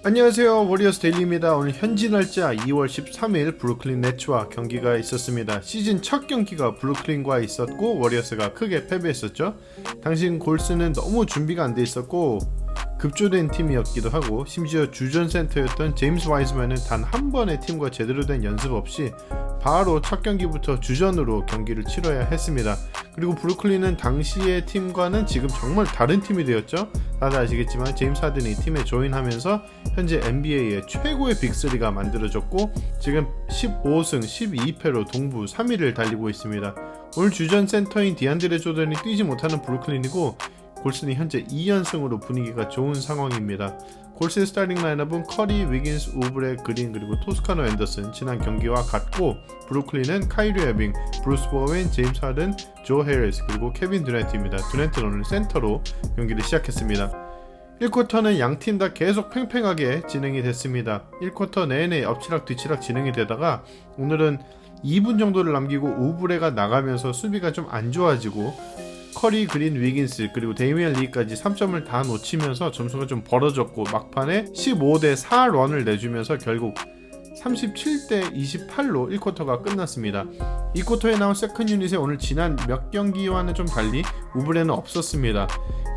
안녕하세요, 워리어스 데일리입니다. 오늘 현지 날짜 2월 13일 브루클린 네츠와 경기가 있었습니다. 시즌 첫 경기가 브루클린과 있었고 워리어스가 크게 패배했었죠. 당시 골스는 너무 준비가 안 돼 있었고 급조된 팀이었기도 하고, 심지어 주전 센터였던 제임스 와이즈맨은 단 한 번의 팀과 제대로 된 연습 없이 바로 첫 경기부터 주전으로 경기를 치러야 했습니다. 그리고 브루클린은 당시의 팀과는 지금 정말 다른 팀이 되었죠. 다들 아시겠지만 제임스 하든이 팀에 조인하면서 현재 NBA의 최고의 빅3가 만들어졌고, 지금 15승 12패로 동부 3위를 달리고 있습니다. 오늘 주전 센터인 디안드레 조던이 뛰지 못하는 브루클린이고, 골스는 현재 2연승으로 분위기가 좋은 상황입니다. 골스의 스타팅 라인업은 커리, 위긴스, 우브레, 그린, 그리고 토스카노 앤더슨, 지난 경기와 같고, 브루클린은 카이리 에빙, 브루스 보웬, 제임스 하든, 조 해리스, 그리고 케빈 듀란트입니다. 듀란트는 오늘 센터로 경기를 시작했습니다. 1쿼터는 양팀 다 계속 팽팽하게 진행이 됐습니다. 1쿼터 내내 엎치락 뒤치락 진행이 되다가 오늘은 2분 정도를 남기고 우브레가 나가면서 수비가 좀 안 좋아지고, 커리, 그린, 위긴스, 그리고 데이미안 리까지 3점을 다 놓치면서 점수가 좀 벌어졌고, 막판에 15대4 런을 내주면서 결국 37대28로 1쿼터가 끝났습니다. 2쿼터에 나온 세컨 유닛에 오늘 지난 몇 경기와는 좀 달리 우브레는 없었습니다.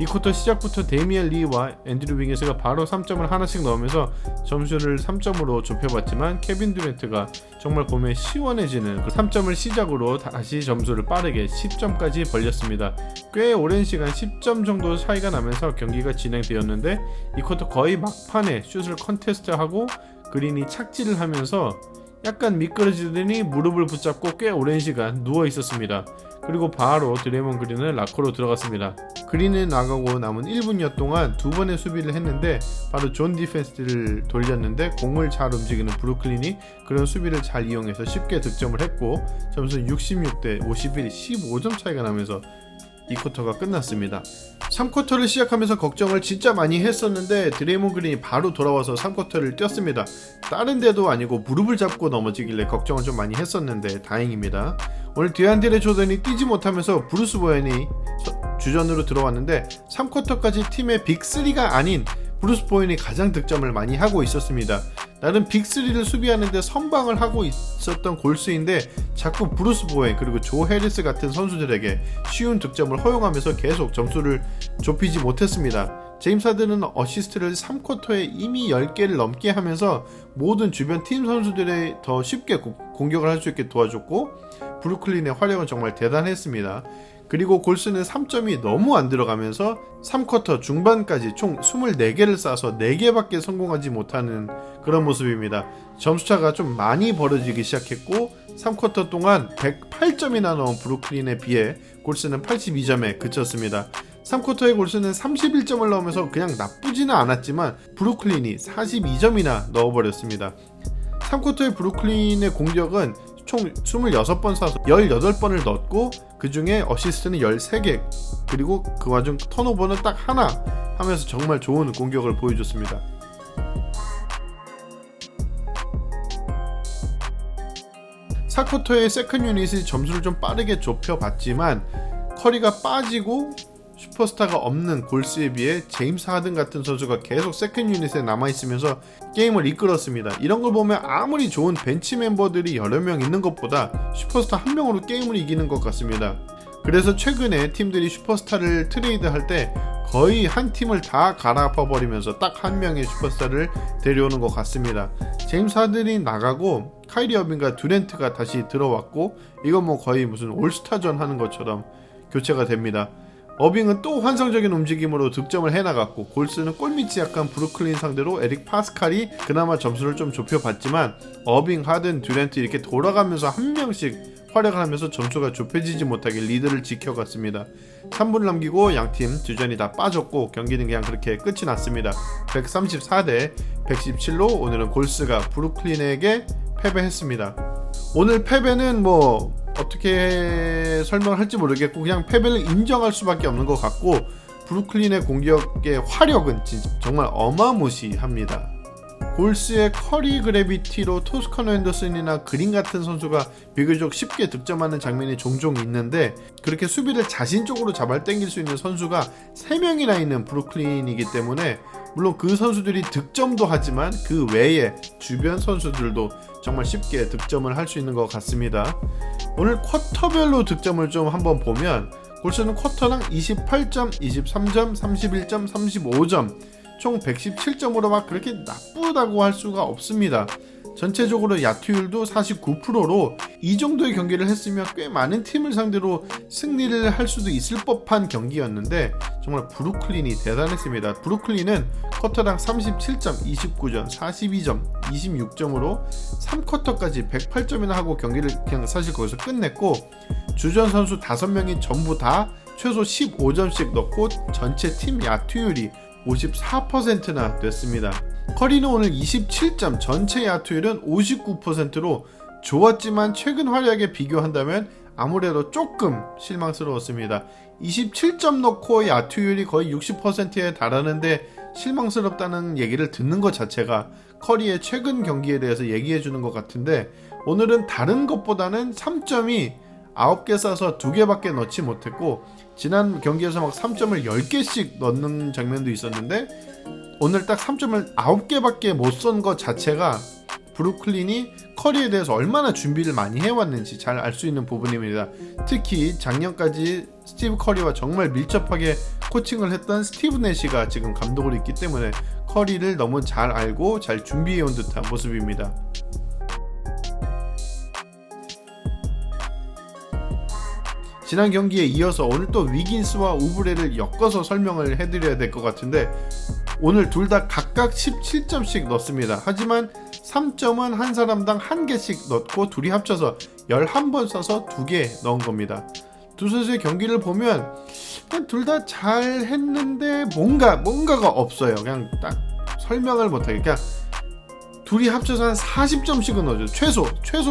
2쿼터 시작부터 데이미안 리와 앤드류 위긴스가 바로 3점을 하나씩 넣으면서 점수를 3점으로 좁혀봤지만, 케빈 듀란트가 정말 보면 시원해지는 그 3점을 시작으로 다시 점수를 빠르게 10점까지 벌렸습니다. 꽤 오랜 시간 10점 정도 차이가 나면서 경기가 진행되었는데, 2쿼터 거의 막판에 슛을 컨테스트하고 그린이 착지를 하면서 약간 미끄러지더니 무릎을 붙잡고 꽤 오랜 시간 누워 있었습니다. 그리고 바로 드레이먼 그린은 락커로 들어갔습니다. 그린은 나가고 남은 1분여 동안 두 번의 수비를 했는데, 바로 존 디펜스를 돌렸는데 공을 잘 움직이는 브루클린이 그런 수비를 잘 이용해서 쉽게 득점을 했고, 점수는 66대51, 15점 차이가 나면서 2쿼터가 끝났습니다. 3쿼터를 시작하면서 걱정을 진짜 많이 했었는데, 드레이몬 그린이 바로 돌아와서 3쿼터를 뛰었습니다. 다른 데도 아니고 무릎을 잡고 넘어지길래 걱정을 좀 많이 했었는데 다행입니다. 오늘 디안드레 조던이 뛰지 못하면서 브루스 보웬이 주전으로 들어왔는데, 3쿼터까지 팀의 빅3가 아닌 브루스 보웬이 가장 득점을 많이 하고 있었습니다. 나름 빅3를 수비하는데 선방을 하고 있었던 골스인데, 자꾸 브루스 보웬 그리고 조 해리스 같은 선수들에게 쉬운 득점을 허용하면서 계속 점수를 좁히지 못했습니다. 제임스 하든은 어시스트를 3쿼터에 이미 10개를 넘게 하면서 모든 주변 팀 선수들이 더 쉽게 공격을 할 수 있게 도와줬고, 브루클린의 활약은 정말 대단했습니다. 그리고 골스는 3점이 너무 안 들어가면서 3쿼터 중반까지 총 24개를 쏴서 4개밖에 성공하지 못하는 그런 모습입니다. 점수차가 좀 많이 벌어지기 시작했고, 3쿼터 동안 108점이나 넣은 브루클린에 비해 골스는 82점에 그쳤습니다. 3쿼터의 골스는 31점을 넣으면서 그냥 나쁘지는 않았지만 브루클린이 42점이나 넣어버렸습니다. 3쿼터의 브루클린의 공격은 총 26번 쏴서 18번을 넣었고, 그 중에 어시스트는 13개, 그리고 그 와중 턴오버는 딱 하나 하면서 정말 좋은 공격을 보여줬습니다. 사쿼터의 세컨 유닛이 점수를 좀 빠르게 좁혀봤지만, 커리가 빠지고 슈퍼스타가 없는 골스에 비해 제임스 하든 같은 선수가 계속 세컨 유닛에 남아있으면서 게임을 이끌었습니다. 이런 걸 보면 아무리 좋은 벤치 멤버들이 여러 명 있는 것보다 슈퍼스타 한 명으로 게임을 이기는 것 같습니다. 그래서 최근에 팀들이 슈퍼스타를 트레이드할 때 거의 한 팀을 다 갈아엎어버리면서 딱 한 명의 슈퍼스타를 데려오는 것 같습니다. 제임스 하든이 나가고 카이리 어빙과 듀란트가 다시 들어왔고, 이건 뭐 거의 무슨 올스타전 하는 것처럼 교체가 됩니다. 어빙은 또 환상적인 움직임으로 득점을 해나갔고, 골스는 골밑이 약간 브루클린 상대로 에릭 파스칼이 그나마 점수를 좀 좁혀봤지만, 어빙, 하든, 듀란트 이렇게 돌아가면서 한 명씩 활약을 하면서 점수가 좁혀지지 못하게 리드를 지켜갔습니다. 3분을 남기고 양팀 주전이 다 빠졌고 경기는 그냥 그렇게 끝이 났습니다. 134대 117로 오늘은 골스가 브루클린에게 패배했습니다. 오늘 패배는 뭐 어떻게 설명을 할지 모르겠고, 그냥 패배를 인정할 수밖에 없는 것 같고, 브루클린의 공격의 화력은 진짜 정말 어마무시합니다. 골스의 커리 그래비티로 토스카노 앤더슨이나 그린 같은 선수가 비교적 쉽게 득점하는 장면이 종종 있는데, 그렇게 수비를 자신 쪽으로 잡아당길 수 있는 선수가 3명이나 있는 브루클린이기 때문에 물론 그 선수들이 득점도 하지만 그 외에 주변 선수들도 정말 쉽게 득점을 할 수 있는 것 같습니다. 오늘 쿼터별로 득점을 좀 한번 보면 골스는 쿼터당 28점, 23점, 31점, 35점 총 117점으로 막 그렇게 나쁘다고 할 수가 없습니다. 전체적으로 야투율도 49%로 이 정도의 경기를 했으면 꽤 많은 팀을 상대로 승리를 할 수도 있을 법한 경기였는데 정말 브루클린이 대단했습니다. 브루클린은 쿼터당 37점, 29점, 42점, 26점으로 3쿼터까지 108점이나 하고 경기를 그냥 사실 거기서 끝냈고 주전 선수 5명이 전부 다 최소 15점씩 넣고 전체 팀 야투율이 54%나 됐습니다. 커리는 오늘 27점, 전체 야투율은 59%로 좋았지만 최근 활약에 비교한다면 아무래도 조금 실망스러웠습니다. 27점 넣고 야투율이 거의 60%에 달하는데 실망스럽다는 얘기를 듣는 것 자체가 커리의 최근 경기에 대해서 얘기해주는 것 같은데 오늘은 다른 것보다는 3점이 9개 쏴서 2개밖에 넣지 못했고 지난 경기에서 막 3점을 10개씩 넣는 장면도 있었는데 오늘 딱 3점을 9개밖에 못 쏜 것 자체가 브루클린이 커리에 대해서 얼마나 준비를 많이 해왔는지 잘 알 수 있는 부분입니다. 특히 작년까지 스티브 커리와 정말 밀접하게 코칭을 했던 스티브 내시가 지금 감독으로 있기 때문에 커리를 너무 잘 알고 잘 준비해온 듯한 모습입니다. 지난 경기에 이어서 오늘 또 위긴스와 우브레를 엮어서 설명을 해드려야 될 것 같은데 오늘 둘 다 각각 17점씩 넣습니다. 하지만 3점은 한 사람당 1개씩 넣고 둘이 합쳐서 11번 쏴서 2개 넣은 겁니다. 두 선수의 경기를 보면 둘 다 잘했는데 뭔가가 없어요. 그냥 딱 설명을 못하게 그냥 둘이 합쳐서 한 40점씩은 넣어줘. 최소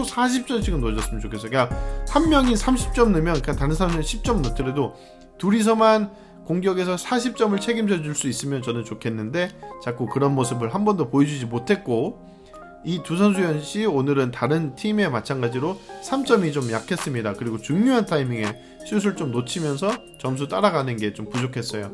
40점씩은 넣어줬으면 좋겠어요. 그냥 한 명이 30점 넣으면 그냥 다른 사람은 10점 넣더라도 둘이서만 공격에서 40점을 책임져 줄 수 있으면 저는 좋겠는데 자꾸 그런 모습을 한 번도 보여주지 못했고 이 두 선수 역시 오늘은 다른 팀에 마찬가지로 3점이 좀 약했습니다. 그리고 중요한 타이밍에 슛을 좀 놓치면서 점수 따라가는 게 좀 부족했어요.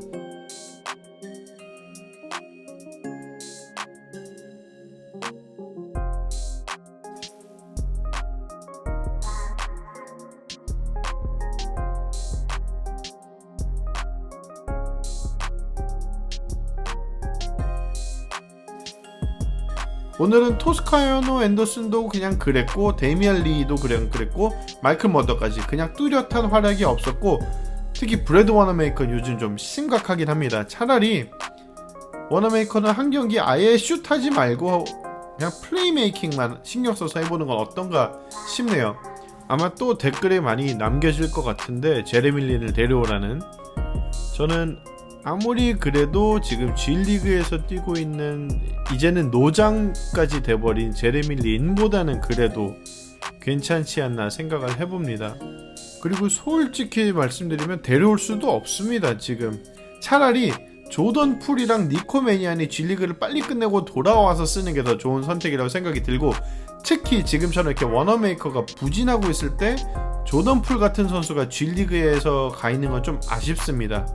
오늘은 토스카노 앤더슨도 그냥 그랬고 데미안 리도 그냥 그랬고 마이클 머더까지 그냥 뚜렷한 활약이 없었고 특히 브래드 워너메이커는 요즘 좀 심각하긴 합니다. 차라리 워너메이커는 한 경기 아예 슛하지 말고 그냥 플레이메이킹만 신경 써서 해보는 건 어떤가 싶네요. 아마 또 댓글에 많이 남겨질 것 같은데 제레미 린을 데려오라는 저는 아무리 그래도 지금 G리그에서 뛰고 있는 이제는 노장까지 돼버린 제레미 린보다는 그래도 괜찮지 않나 생각을 해봅니다. 그리고 솔직히 말씀드리면 데려올 수도 없습니다. 지금 차라리 조던 풀이랑 니코 매니안이 G리그를 빨리 끝내고 돌아와서 쓰는 게 더 좋은 선택이라고 생각이 들고 특히 지금처럼 이렇게 워너메이커가 부진하고 있을 때 조던 풀 같은 선수가 G리그에서 가 있는 건 좀 아쉽습니다.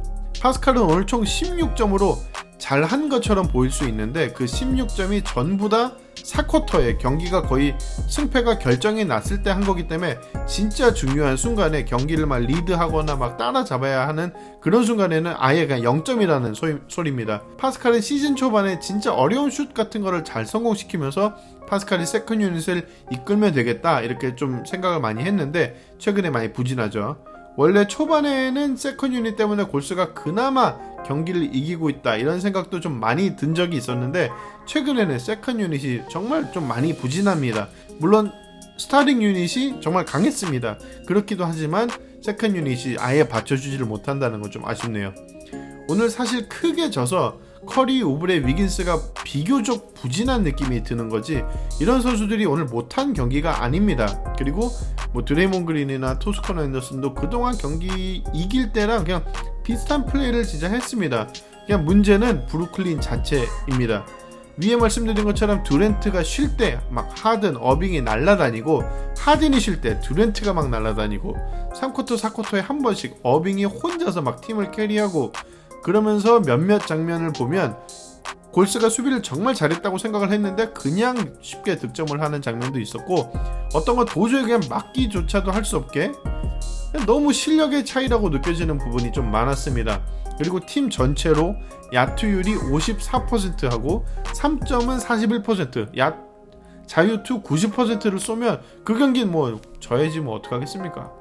파스칼은 오늘 총 16점으로 잘한 것처럼 보일 수 있는데 그 16점이 전부 다 4쿼터에 경기가 거의 승패가 결정이 났을 때 한 거기 때문에 진짜 중요한 순간에 경기를 막 리드하거나 막 따라잡아야 하는 그런 순간에는 아예 그냥 0점이라는 소리입니다. 파스칼은 시즌 초반에 진짜 어려운 슛 같은 거를 잘 성공시키면서 파스칼이 세컨 유닛을 이끌면 되겠다 이렇게 좀 생각을 많이 했는데 최근에 많이 부진하죠. 원래 초반에는 세컨 유닛 때문에 골스가 그나마 경기를 이기고 있다 이런 생각도 좀 많이 든 적이 있었는데 최근에는 세컨 유닛이 정말 좀 많이 부진합니다. 물론 스타팅 유닛이 정말 강했습니다. 그렇기도 하지만 세컨 유닛이 아예 받쳐주지를 못한다는 건 좀 아쉽네요. 오늘 사실 크게 져서 커리, 우브레, 위긴스가 비교적 부진한 느낌이 드는 거지 이런 선수들이 오늘 못한 경기가 아닙니다. 그리고 뭐 드레이몬 그린이나 토스카노 앤더슨도 그동안 경기 이길 때랑 그냥 비슷한 플레이를 진짜 했습니다. 그냥 문제는 브루클린 자체입니다. 위에 말씀드린 것처럼 듀란트가 쉴 때 막 하든, 어빙이 날아다니고 하든이 쉴 때 듀란트가 막 날아다니고 3쿼터, 4쿼터에 한 번씩 어빙이 혼자서 막 팀을 캐리하고 그러면서 몇몇 장면을 보면 골스가 수비를 정말 잘했다고 생각을 했는데 그냥 쉽게 득점을 하는 장면도 있었고, 어떤 건 도저히 그냥 막기조차도 할 수 없게 너무 실력의 차이라고 느껴지는 부분이 좀 많았습니다. 그리고 팀 전체로 야투율이 54%하고 3점은 41%, 자유투 90%를 쏘면 그 경기는 뭐 져야지 뭐 어떡하겠습니까.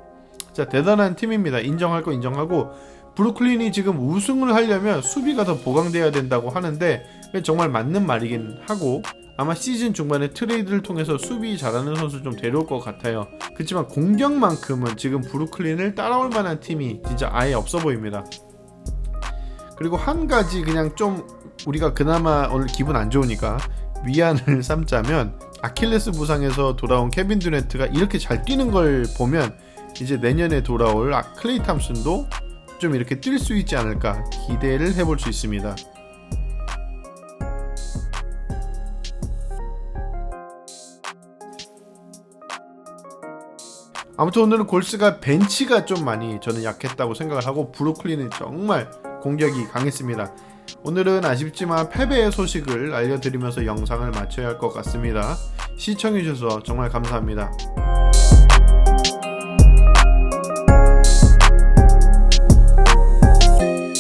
자, 대단한 팀입니다. 인정할 거 인정하고, 브루클린이 지금 우승을 하려면 수비가 더 보강돼야 된다고 하는데 정말 맞는 말이긴 하고, 아마 시즌 중반에 트레이드를 통해서 수비 잘하는 선수 좀 데려올 것 같아요. 그렇지만 공격만큼은 지금 브루클린을 따라올 만한 팀이 진짜 아예 없어 보입니다. 그리고 한 가지 그냥 좀 우리가 그나마 오늘 기분 안 좋으니까 위안을 삼자면, 아킬레스 부상에서 돌아온 케빈 듀란트가 이렇게 잘 뛰는 걸 보면 이제 내년에 돌아올 클레이 탐슨도 좀 이렇게 뛸 수 있지 않을까 기대를 해볼 수 있습니다. 아무튼 오늘은 골스가 벤치가 좀 많이 저는 약했다고 생각을 하고, 브루클린은 정말 공격이 강했습니다. 오늘은 아쉽지만 패배의 소식을 알려드리면서 영상을 마쳐야 할 것 같습니다. 시청해주셔서 정말 감사합니다.